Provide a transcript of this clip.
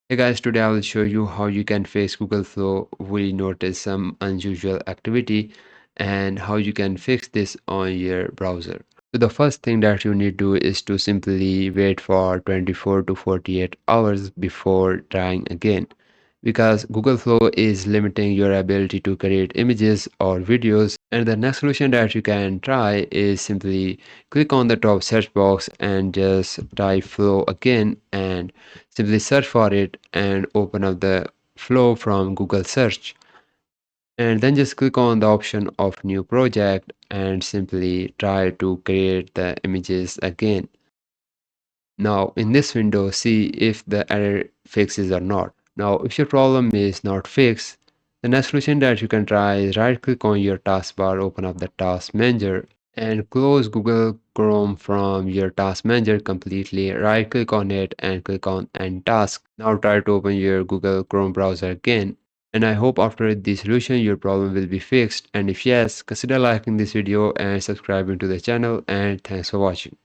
Hey guys, today I will show you how you can fix Google Flow. We notice some unusual activity and how you can fix this on your browser. So the first thing that you need to do is to simply wait for 24 to 48 hours before trying again, because Google Flow is limiting your ability to create images or videos. And the next solution that you can try is simply click on the top search box and just type Flow again and simply search for it and open up the Flow from Google search. And then just click on the option of new project and simply try to create the images again. Now in this window, see if the error fixes or not. Now if your problem is not fixed, the next solution that you can try is right click on your taskbar, open up the task manager and close Google Chrome from your task manager completely. Right click on it and click on end task. Now try to open your Google Chrome browser again. And I hope after this solution your problem will be fixed, and if yes, consider liking this video and subscribing to the channel, and thanks for watching.